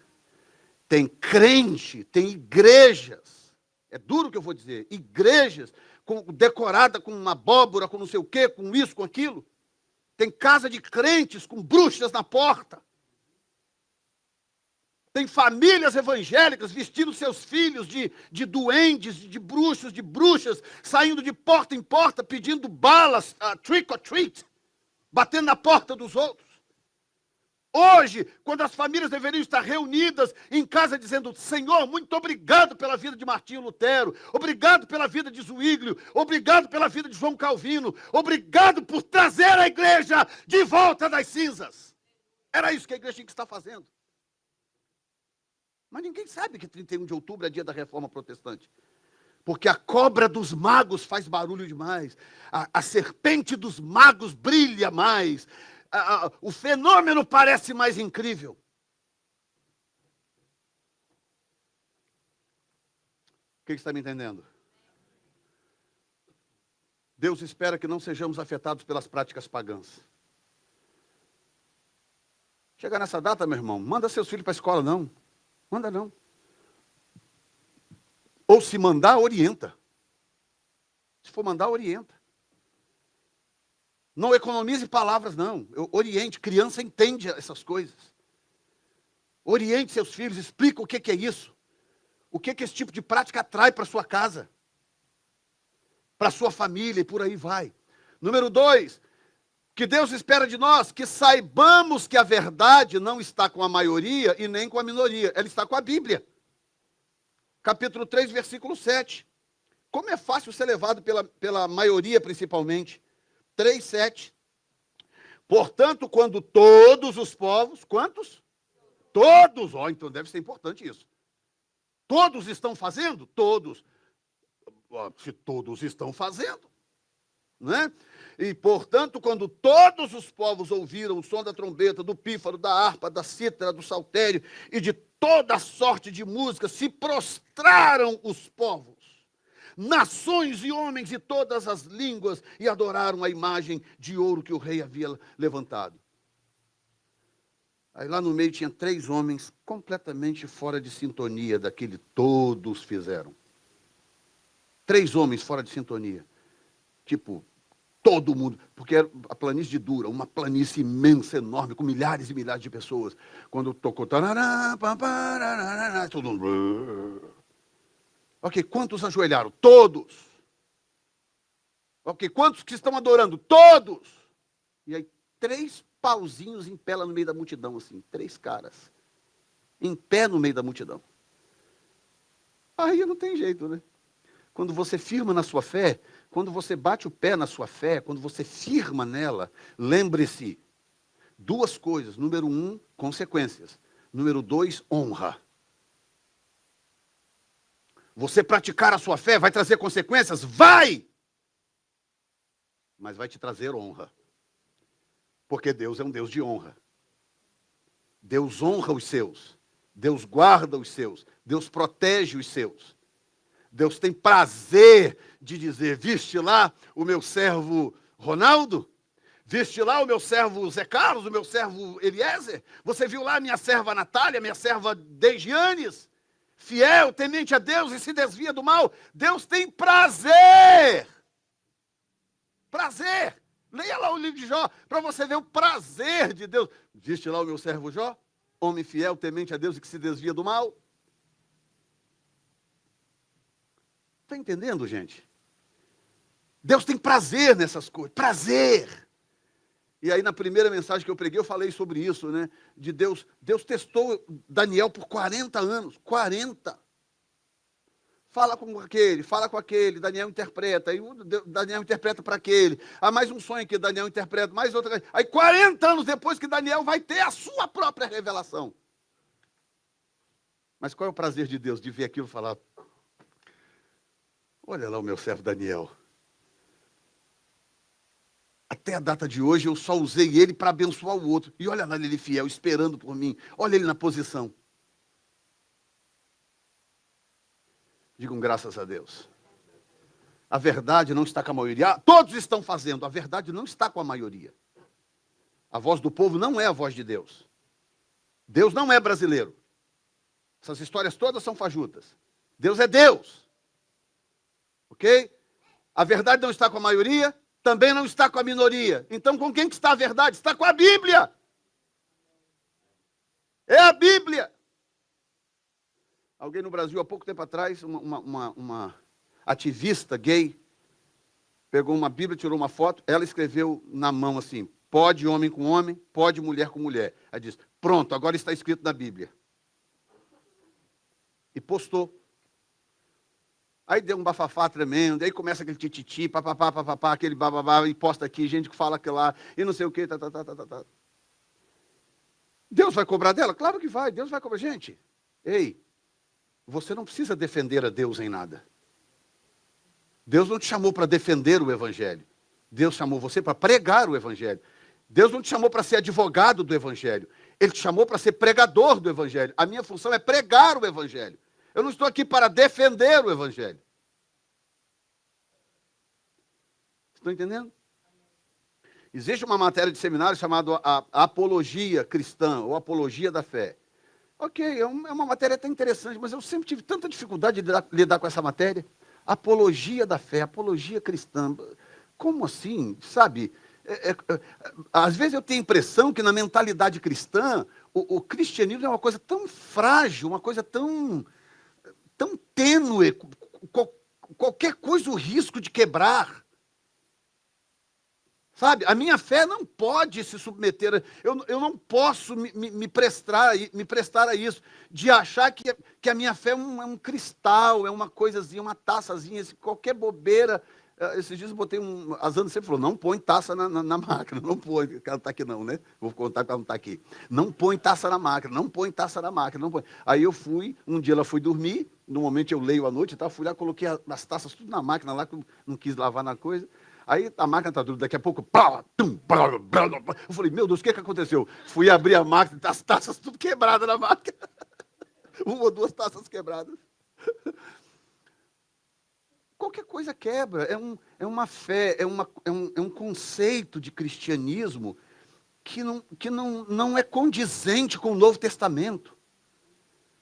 tem crente, tem igrejas, é duro o que eu vou dizer, igrejas decorada com uma abóbora, com não sei o quê, com isso, com aquilo. Tem casa de crentes com bruxas na porta. Tem famílias evangélicas vestindo seus filhos de duendes, de bruxos, de bruxas, saindo de porta em porta, pedindo balas, trick or treat, batendo na porta dos outros. Hoje, quando as famílias deveriam estar reunidas em casa dizendo, Senhor, muito obrigado pela vida de Martinho Lutero, obrigado pela vida de Zwinglio, obrigado pela vida de João Calvino, obrigado por trazer a igreja de volta das cinzas. Era isso que a igreja tinha que estar fazendo. Mas ninguém sabe que 31 de outubro é dia da Reforma Protestante. Porque a cobra dos magos faz barulho demais. A serpente dos magos brilha mais. O fenômeno parece mais incrível. O que está me entendendo? Deus espera que não sejamos afetados pelas práticas pagãs. Chega nessa data, meu irmão, manda seus filhos para a escola, não. Manda não. Ou se mandar, orienta. Se for mandar, orienta. Não economize palavras, não. Oriente. Criança entende essas coisas. Oriente seus filhos, explica o que é isso. O que esse tipo de prática atrai para sua casa. Para sua família e por aí vai. Número 2. Que Deus espera de nós que saibamos que a verdade não está com a maioria e nem com a minoria. Ela está com a Bíblia. Capítulo 3, versículo 7. Como é fácil ser levado pela maioria, principalmente. 3, 7. Portanto, quando todos os povos... Quantos? Todos. Então deve ser importante isso. Todos estão fazendo? Todos. Se todos estão fazendo. não é? E, portanto, quando todos os povos ouviram o som da trombeta, do pífaro, da harpa, da cítara, do saltério e de toda sorte de música, se prostraram os povos, nações e homens de todas as línguas, e adoraram a imagem de ouro que o rei havia levantado. Aí lá no meio tinha 3 homens completamente fora de sintonia daquele todos fizeram. 3 homens fora de sintonia. Tipo, todo mundo, porque era a planície de Dura, uma planície imensa, enorme, com milhares e milhares de pessoas. Quando tocou, tarará, paparará, todo mundo. Ok, quantos ajoelharam? Todos. Ok, quantos que estão adorando? Todos. E aí, 3 pauzinhos em pé lá no meio da multidão, assim, 3 caras. Em pé no meio da multidão. Aí não tem jeito, né? Quando você firma na sua fé, quando você bate o pé na sua fé, quando você firma nela, lembre-se, 2 coisas. Número 1, consequências. Número 2, honra. Você praticar a sua fé vai trazer consequências? Vai! Mas vai te trazer honra. Porque Deus é um Deus de honra. Deus honra os seus. Deus guarda os seus. Deus protege os seus. Deus tem prazer de dizer, viste lá o meu servo Ronaldo? Viste lá o meu servo Zé Carlos, o meu servo Eliezer? Você viu lá a minha serva Natália, minha serva Deigianes? Fiel, temente a Deus e se desvia do mal. Deus tem prazer. Prazer. Leia lá o livro de Jó, para você ver o prazer de Deus. Viste lá o meu servo Jó? Homem fiel, temente a Deus e que se desvia do mal. Está entendendo, gente? Deus tem prazer nessas coisas, prazer. E aí na primeira mensagem que eu preguei, eu falei sobre isso, né? De Deus. Deus testou Daniel por 40 anos, 40. Fala com aquele, Daniel interpreta, aí Daniel interpreta para aquele. Há mais um sonho que Daniel interpreta, mais outra. Aí 40 anos depois que Daniel vai ter a sua própria revelação. Mas qual é o prazer de Deus? De ver aquilo e falar, olha lá o meu servo Daniel. Até a data de hoje eu só usei ele para abençoar o outro. E olha lá ele fiel, esperando por mim. Olha ele na posição. Digam graças a Deus. A verdade não está com a maioria. Todos estão fazendo. A verdade não está com a maioria. A voz do povo não é a voz de Deus. Deus não é brasileiro. Essas histórias todas são fajutas. Deus é Deus. Ok? A verdade não está com a maioria, também não está com a minoria. Então com quem que está a verdade? Está com a Bíblia. É a Bíblia. Alguém no Brasil, há pouco tempo atrás, uma ativista gay, pegou uma Bíblia, tirou uma foto, ela escreveu na mão assim, pode homem com homem, pode mulher com mulher. Aí diz, pronto, agora está escrito na Bíblia. E postou. Aí deu um bafafá tremendo, aí começa aquele tititi, papapá, aquele bababá, e posta aqui, gente que fala aquilo lá, e não sei o quê, tá. Deus vai cobrar dela? Claro que vai, Deus vai cobrar. Gente, ei, você não precisa defender a Deus em nada. Deus não te chamou para defender o Evangelho. Deus chamou você para pregar o Evangelho. Deus não te chamou para ser advogado do Evangelho. Ele te chamou para ser pregador do Evangelho. A minha função é pregar o Evangelho. Eu não estou aqui para defender o Evangelho. Estão entendendo? Existe uma matéria de seminário chamada Apologia Cristã, ou Apologia da Fé. Ok, é uma matéria até interessante, mas eu sempre tive tanta dificuldade de lidar com essa matéria. Apologia da fé, apologia cristã. Como assim? Sabe? Às vezes eu tenho a impressão que na mentalidade cristã, o cristianismo é uma coisa tão frágil, uma coisa tão tênue, qualquer coisa o risco de quebrar. Sabe, a minha fé não pode se submeter, eu não posso me prestar a isso, de achar que a minha fé é um cristal, é uma coisazinha, uma taçazinha, qualquer bobeira. Esses dias eu botei a Zana sempre falou, não põe taça na máquina, não põe, ela não está aqui não, né? Vou contar que ela não está aqui. Não põe taça na máquina, não põe taça na máquina, não põe. Aí eu fui, um dia ela foi dormir, no momento eu leio à noite, fui lá, coloquei as taças tudo na máquina lá, que eu não quis lavar na coisa. Aí a máquina está dura, daqui a pouco, eu falei, meu Deus, o que aconteceu? Fui abrir a máquina, as taças tudo quebradas na máquina. Uma ou duas taças quebradas. Qualquer coisa quebra. É uma fé, é um conceito de cristianismo que não é condizente com o Novo Testamento.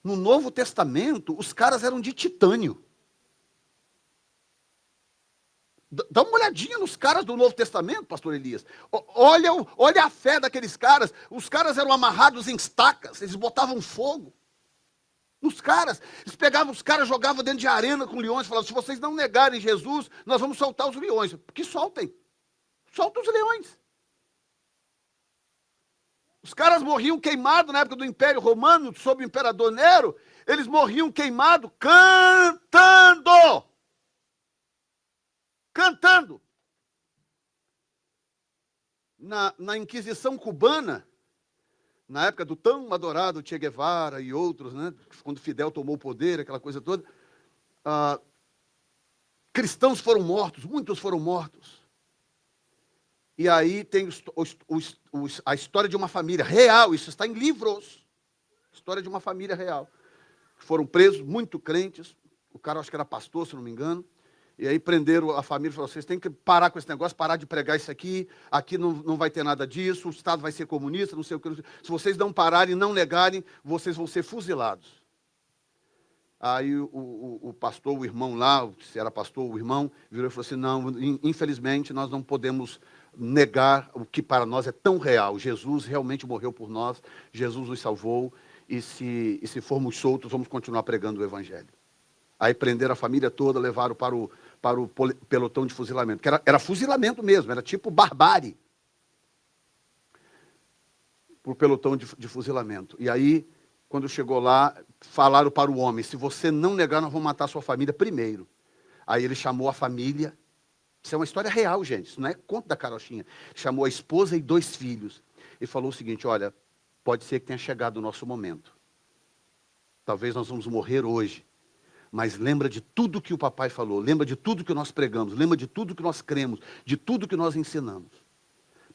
No Novo Testamento, os caras eram de titânio. Dá uma olhadinha nos caras do Novo Testamento, pastor Elias. Olha a fé daqueles caras. Os caras eram amarrados em estacas, eles botavam fogo nos caras. Eles pegavam os caras, jogavam dentro de arena com leões, falavam, se vocês não negarem Jesus, nós vamos soltar os leões. Que soltem. Solta os leões. Os caras morriam queimados na época do Império Romano, sob o imperador Nero. Eles morriam queimados cantando. Cantando. Na Inquisição cubana, na época do tão adorado Che Guevara e outros, né, quando Fidel tomou o poder, aquela coisa toda, cristãos foram mortos, muitos foram mortos. E aí tem a história de uma família real, isso está em livros. História de uma família real. Foram presos, muito crentes, o cara acho que era pastor, se não me engano, e aí prenderam a família e falaram, vocês têm que parar com esse negócio, parar de pregar isso aqui não vai ter nada disso, o Estado vai ser comunista, não sei o que. Se vocês não pararem, não negarem, vocês vão ser fuzilados. Aí o pastor, o irmão lá, se era pastor, o irmão, virou e falou assim, não, infelizmente nós não podemos negar o que para nós é tão real. Jesus realmente morreu por nós, Jesus nos salvou, e se formos soltos, vamos continuar pregando o Evangelho. Aí prenderam a família toda, levaram para o pelotão de fuzilamento, que era fuzilamento mesmo, era tipo barbárie. Para o pelotão de fuzilamento. E aí, quando chegou lá, falaram para o homem, se você não negar, nós vamos matar a sua família primeiro. Aí ele chamou a família, isso é uma história real, gente, isso não é conto da carochinha. Chamou a esposa e 2 filhos. E falou o seguinte, olha, pode ser que tenha chegado o nosso momento. Talvez nós vamos morrer hoje. Mas lembra de tudo que o papai falou, lembra de tudo que nós pregamos, lembra de tudo que nós cremos, de tudo que nós ensinamos.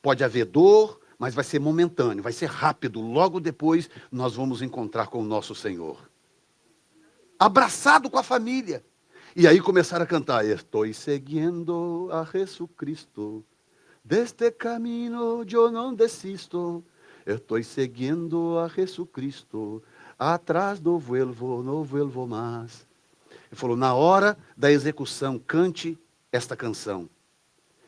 Pode haver dor, mas vai ser momentâneo, vai ser rápido. Logo depois nós vamos encontrar com o nosso Senhor. Abraçado com a família. E aí começaram a cantar, estou seguindo a Jesucristo, deste caminho eu não desisto, estou seguindo a Jesucristo, atrás não vuelvo mais. Ele falou, na hora da execução, cante esta canção.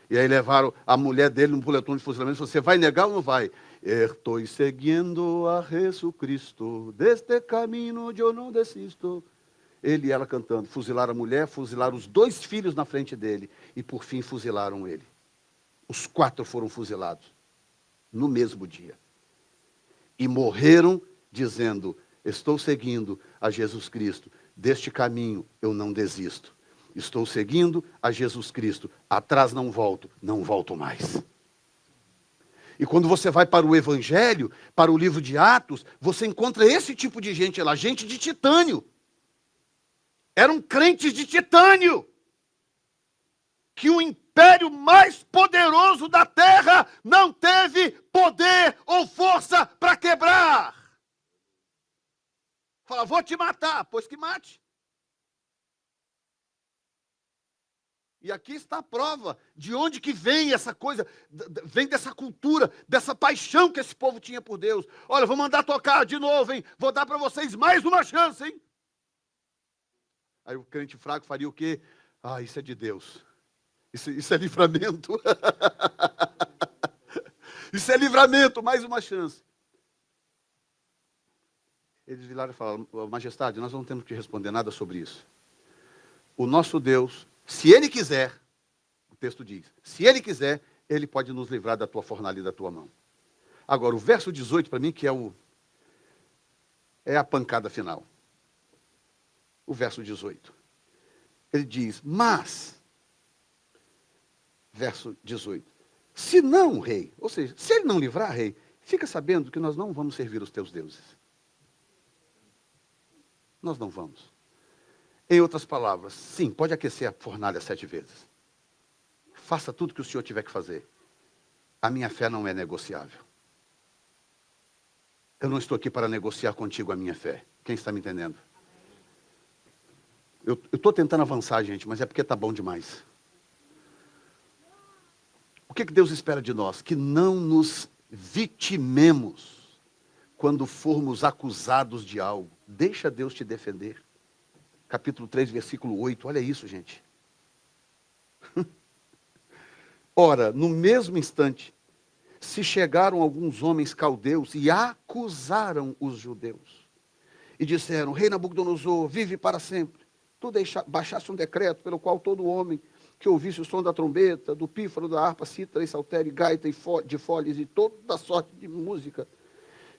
E aí levaram a mulher dele num pelotão de fuzilamento e falou, você vai negar ou não vai? Estou seguindo a Jesucristo, deste caminho eu não desisto. Ele e ela cantando, fuzilaram a mulher, fuzilaram os 2 filhos na frente dele e por fim fuzilaram ele. Os 4 foram fuzilados no mesmo dia. E morreram dizendo, estou seguindo a Jesus Cristo. Deste caminho eu não desisto. Estou seguindo a Jesus Cristo. Atrás não volto mais. E quando você vai para o Evangelho, para o livro de Atos, você encontra esse tipo de gente lá, gente de titânio. Eram crentes de titânio. Que o império mais poderoso da terra não teve poder ou força para quebrar. Fala, vou te matar, pois que mate. E aqui está a prova de onde que vem essa coisa, vem dessa cultura, dessa paixão que esse povo tinha por Deus. Olha, vou mandar tocar de novo, hein? Vou dar para vocês mais uma chance, hein? Aí o crente fraco faria o quê? Ah, isso é de Deus. Isso é livramento. Isso é livramento, mais uma chance. Eles viraram e falaram, majestade, nós não temos que responder nada sobre isso. O nosso Deus, se Ele quiser, o texto diz, se Ele quiser, Ele pode nos livrar da tua fornalha e da tua mão. Agora, o verso 18, para mim, que é a pancada final. O verso 18. Ele diz, mas, verso 18, se não, rei, ou seja, se Ele não livrar, rei, fica sabendo que nós não vamos servir os teus deuses. Nós não vamos. Em outras palavras, sim, pode aquecer a fornalha 7 vezes. faça tudo que o senhor tiver que fazer. A minha fé não é negociável. Eu não estou aqui para negociar contigo a minha fé. Quem está me entendendo? Eu estou tentando avançar, gente, mas é porque está bom demais. O que Deus espera de nós? Que não nos vitimemos quando formos acusados de algo. Deixa Deus te defender. Capítulo 3, versículo 8. Olha isso, gente. Ora, no mesmo instante, se chegaram alguns homens caldeus e acusaram os judeus. E disseram: Rei Nabucodonosor, vive para sempre. Tu baixaste um decreto pelo qual todo homem que ouvisse o som da trombeta, do pífaro, da harpa, cítara e saltério, gaita e de foles e toda sorte de música,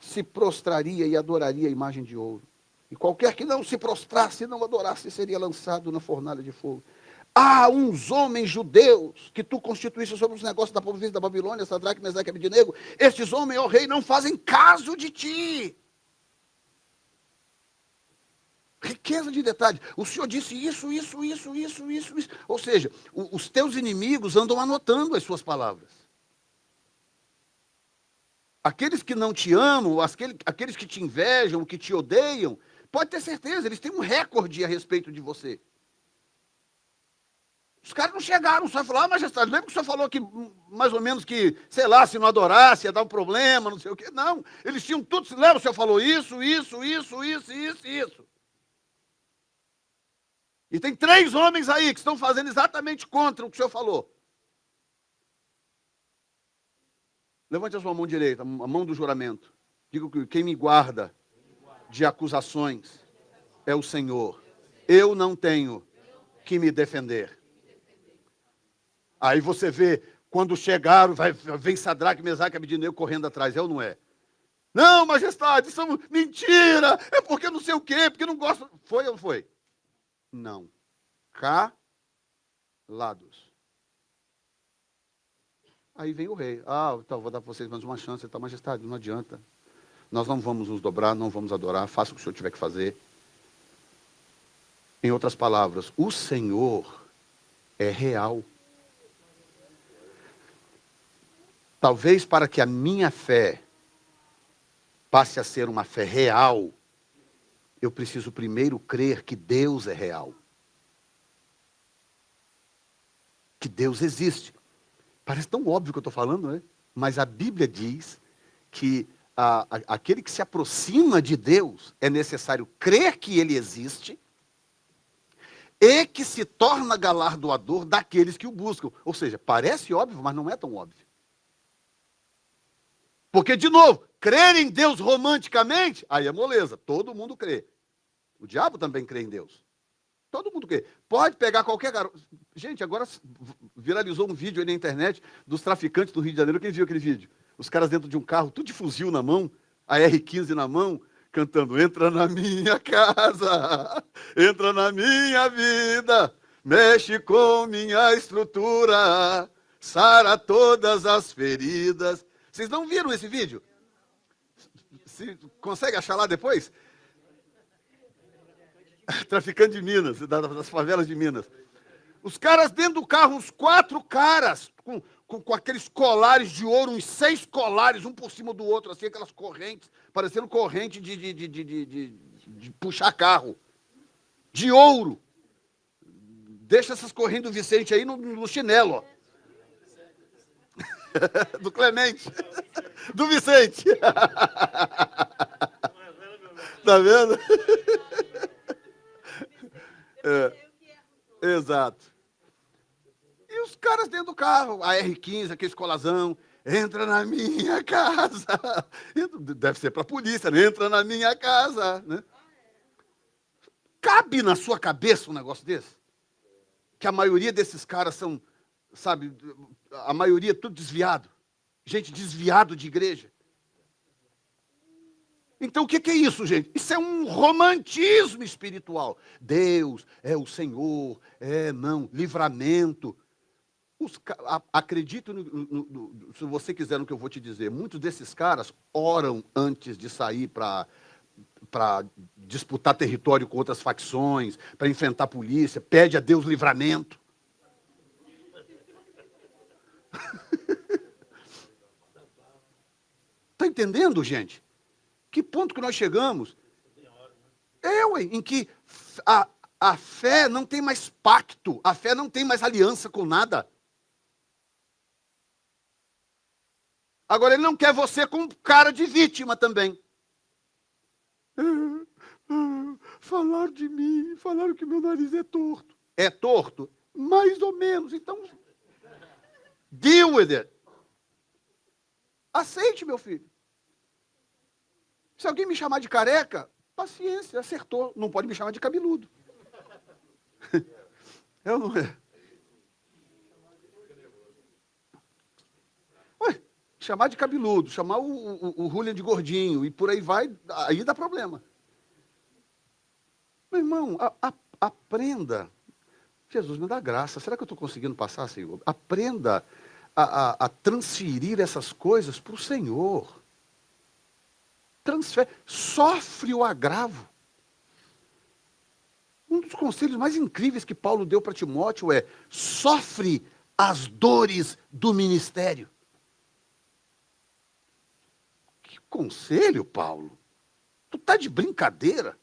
se prostraria e adoraria a imagem de ouro. E qualquer que não se prostrasse e não adorasse seria lançado na fornalha de fogo. Há uns homens judeus que tu constituíste sobre os negócios da província da Babilônia, Sadraque, Mesaque e Abednego. Estes homens, ó rei, não fazem caso de ti. Riqueza de detalhes. O Senhor disse isso. Ou seja, os teus inimigos andam anotando as suas palavras. Aqueles que não te amam, aqueles que te invejam, que te odeiam, pode ter certeza, eles têm um recorde a respeito de você. Os caras não chegaram só falaram: majestade, lembra que o senhor falou que, mais ou menos, que, sei lá, se não adorasse, ia dar um problema, não sei o quê. Não, eles tinham tudo, se lembra, o senhor falou isso. E tem 3 homens aí que estão fazendo exatamente contra o que o senhor falou. Levante a sua mão direita, a mão do juramento. Diga que quem me guarda de acusações é o Senhor. Eu não tenho que me defender. Aí você vê, quando chegaram, vem Sadraque, Mesaque e Abednego correndo atrás. É ou não é? Não, majestade, isso é mentira. É porque não sei o quê, porque não gosto. Foi ou não foi? Não. Calados. Aí vem o rei. Então, vou dar para vocês mais uma chance. Então, majestade, não adianta. Nós não vamos nos dobrar, não vamos adorar. Faça o que o senhor tiver que fazer. Em outras palavras, o Senhor é real. Talvez para que a minha fé passe a ser uma fé real, eu preciso primeiro crer que Deus é real. Que Deus existe. Parece tão óbvio o que eu estou falando, né? Mas a Bíblia diz que aquele que se aproxima de Deus é necessário crer que Ele existe e que se torna galardoador daqueles que o buscam. Ou seja, parece óbvio, mas não é tão óbvio. Porque, de novo, crer em Deus romanticamente, aí é moleza, todo mundo crê. O diabo também crê em Deus. Todo mundo crê. Pode pegar qualquer garoto. Gente, agora viralizou um vídeo aí na internet dos traficantes do Rio de Janeiro. Quem viu aquele vídeo? Os caras dentro de um carro, tudo de fuzil na mão, a R15 na mão, cantando: entra na minha casa, entra na minha vida, mexe com minha estrutura, sara todas as feridas. Vocês não viram esse vídeo? Consegue achar lá depois? Traficante de Minas, das favelas de Minas. Os caras dentro do carro, uns 4 caras, com aqueles colares de ouro, uns 6 colares, um por cima do outro, assim, aquelas correntes, parecendo corrente de puxar carro. De ouro. Deixa essas correntes do Vicente aí no chinelo, ó. Do Clemente. Do Vicente. Tá vendo? Exato. E os caras dentro do carro, a R15, aquele escolazão, entra na minha casa. Deve ser para a polícia, né? Entra na minha casa, né? Cabe na sua cabeça um negócio desse? Que a maioria desses caras são, sabe, a maioria tudo desviado. Gente desviado de igreja. Então o que é isso, gente? Isso é um romantismo espiritual. Deus é o Senhor, livramento. Acredito, se você quiser no que eu vou te dizer, muitos desses caras oram antes de sair para disputar território com outras facções, para enfrentar a polícia, pede a Deus livramento. Está entendendo, gente? Que ponto que nós chegamos? Em que a fé não tem mais pacto, a fé não tem mais aliança com nada. Agora, ele não quer você com cara de vítima também. Falaram de mim, falaram que meu nariz é torto. É torto? Mais ou menos. Então, deal with it. Aceite, meu filho. Se alguém me chamar de careca, paciência, acertou. Não pode me chamar de cabeludo. Eu não... Ué, chamar de cabeludo, chamar o Julian de gordinho, e por aí vai, aí dá problema. Meu irmão, aprenda. Jesus, me dá graça. Será que eu estou conseguindo passar, Senhor? Aprenda a transferir essas coisas para o Senhor. Sofre o agravo. Um dos conselhos mais incríveis que Paulo deu para Timóteo é: sofre as dores do ministério. Que conselho, Paulo? Tu tá de brincadeira?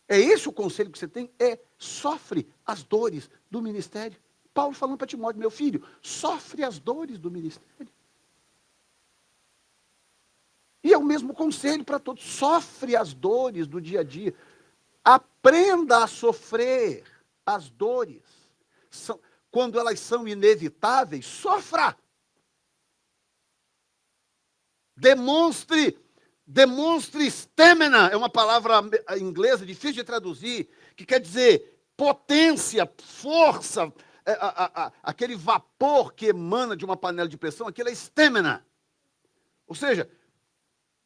É esse o conselho que você tem? Sofre as dores do ministério. Paulo falando para Timóteo: meu filho, sofre as dores do ministério. E é o mesmo conselho para todos: sofre as dores do dia a dia. Aprenda a sofrer as dores. Quando elas são inevitáveis, sofra. Demonstre stamina, é uma palavra inglesa difícil de traduzir, que quer dizer potência, força, aquele vapor que emana de uma panela de pressão, aquilo é stamina. Ou seja,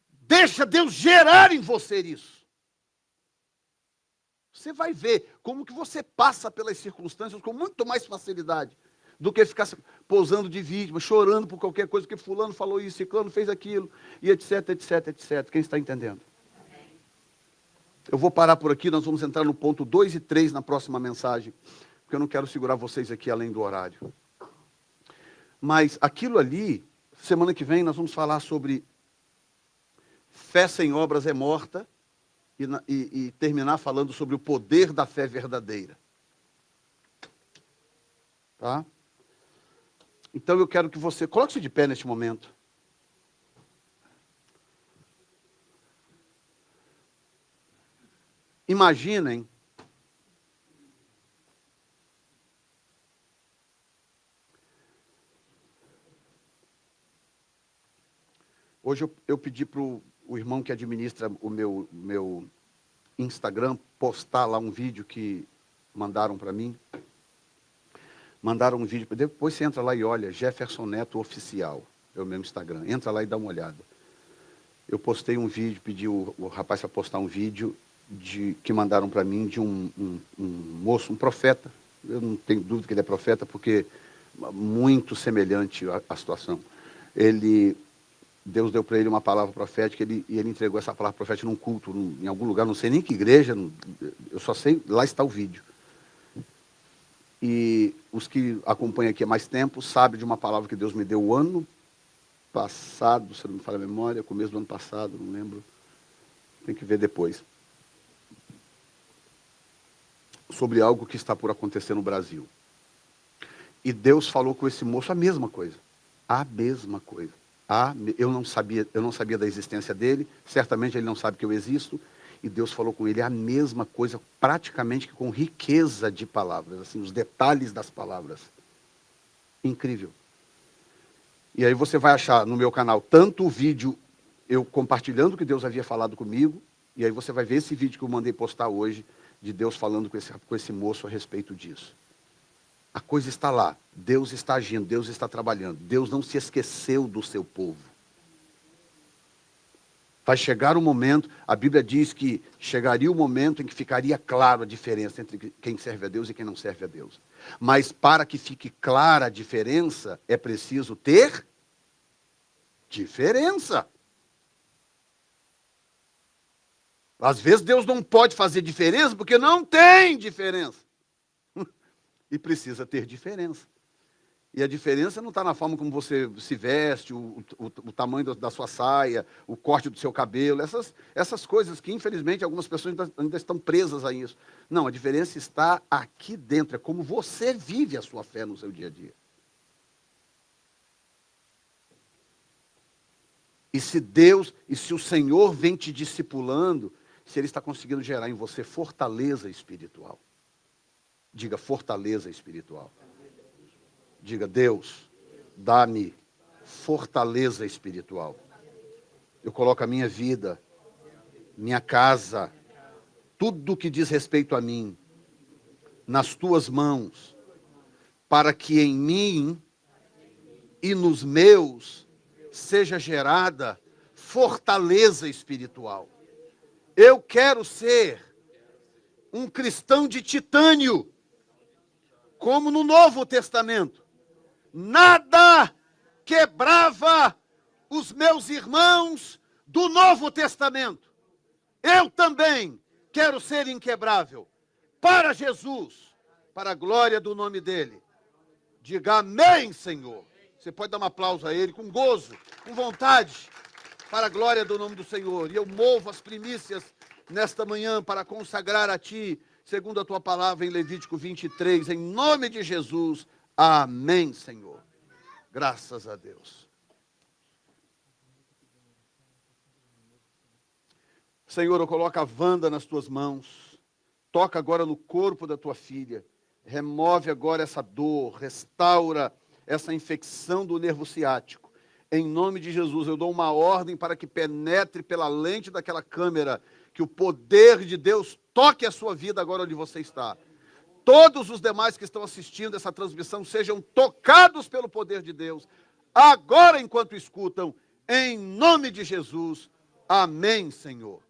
deixa Deus gerar em você isso. Você vai ver como que você passa pelas circunstâncias com muito mais facilidade do que ficar pousando de vítima, chorando por qualquer coisa, que fulano falou isso, ciclano fez aquilo, e etc, etc, etc. Quem está entendendo? Eu vou parar por aqui, nós vamos entrar no ponto 2 e 3 na próxima mensagem, porque eu não quero segurar vocês aqui além do horário. Mas aquilo ali, semana que vem, nós vamos falar sobre fé sem obras é morta, e terminar falando sobre o poder da fé verdadeira. Tá? Então eu quero que você... Coloque-se de pé neste momento. Imaginem hoje eu pedi para o irmão que administra o meu Instagram postar lá um vídeo que mandaram para mim. Mandaram um vídeo, depois você entra lá e olha, Jefferson Neto Oficial, é o meu Instagram. Entra lá e dá uma olhada. Eu postei um vídeo, pedi o rapaz para postar um vídeo que mandaram para mim de um moço, um profeta. Eu não tenho dúvida que ele é profeta, porque muito semelhante à situação. Deus deu para ele uma palavra profética, e ele entregou essa palavra profética num culto, em algum lugar, não sei nem que igreja, eu só sei, lá está o vídeo. E os que acompanham aqui há mais tempo sabem de uma palavra que Deus me deu o ano passado, se não me falha a memória, começo do ano passado, não lembro, tem que ver depois, sobre algo que está por acontecer no Brasil. E Deus falou com esse moço a mesma coisa. A mesma coisa. Eu não sabia da existência dele, certamente ele não sabe que eu existo, e Deus falou com ele a mesma coisa, praticamente com riqueza de palavras, assim, os detalhes das palavras. Incrível. E aí você vai achar no meu canal tanto o vídeo eu compartilhando o que Deus havia falado comigo, e aí você vai ver esse vídeo que eu mandei postar hoje, de Deus falando com esse moço a respeito disso. A coisa está lá, Deus está agindo, Deus está trabalhando, Deus não se esqueceu do seu povo. Vai chegar o momento, a Bíblia diz que chegaria o momento em que ficaria claro a diferença entre quem serve a Deus e quem não serve a Deus. Mas para que fique clara a diferença, é preciso ter diferença. Às vezes Deus não pode fazer diferença porque não tem diferença. E precisa ter diferença. E a diferença não está na forma como você se veste, o tamanho da sua saia, o corte do seu cabelo, essas coisas que, infelizmente, algumas pessoas ainda estão presas a isso. Não, a diferença está aqui dentro, é como você vive a sua fé no seu dia a dia. E se o Senhor vem te discipulando, se Ele está conseguindo gerar em você fortaleza espiritual. Diga, fortaleza espiritual. Diga, Deus, dá-me fortaleza espiritual. Eu coloco a minha vida, minha casa, tudo que diz respeito a mim, nas tuas mãos, para que em mim e nos meus seja gerada fortaleza espiritual. Eu quero ser um cristão de titânio, como no Novo Testamento. Nada quebrava os meus irmãos do Novo Testamento. Eu também quero ser inquebrável para Jesus, para a glória do nome dele. Diga amém, Senhor. Você pode dar um aplauso a ele com gozo, com vontade, para a glória do nome do Senhor. E eu movo as primícias nesta manhã para consagrar a ti, segundo a tua palavra em Levítico 23, em nome de Jesus. Amém, Senhor. Graças a Deus. Senhor, eu coloco a Wanda nas tuas mãos. Toca agora no corpo da tua filha. Remove agora essa dor, restaura essa infecção do nervo ciático. Em nome de Jesus, eu dou uma ordem para que penetre pela lente daquela câmera, que o poder de Deus toque a sua vida agora onde você está. Todos os demais que estão assistindo essa transmissão sejam tocados pelo poder de Deus, agora enquanto escutam, em nome de Jesus. Amém, Senhor.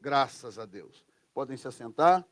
Graças a Deus. Podem se assentar.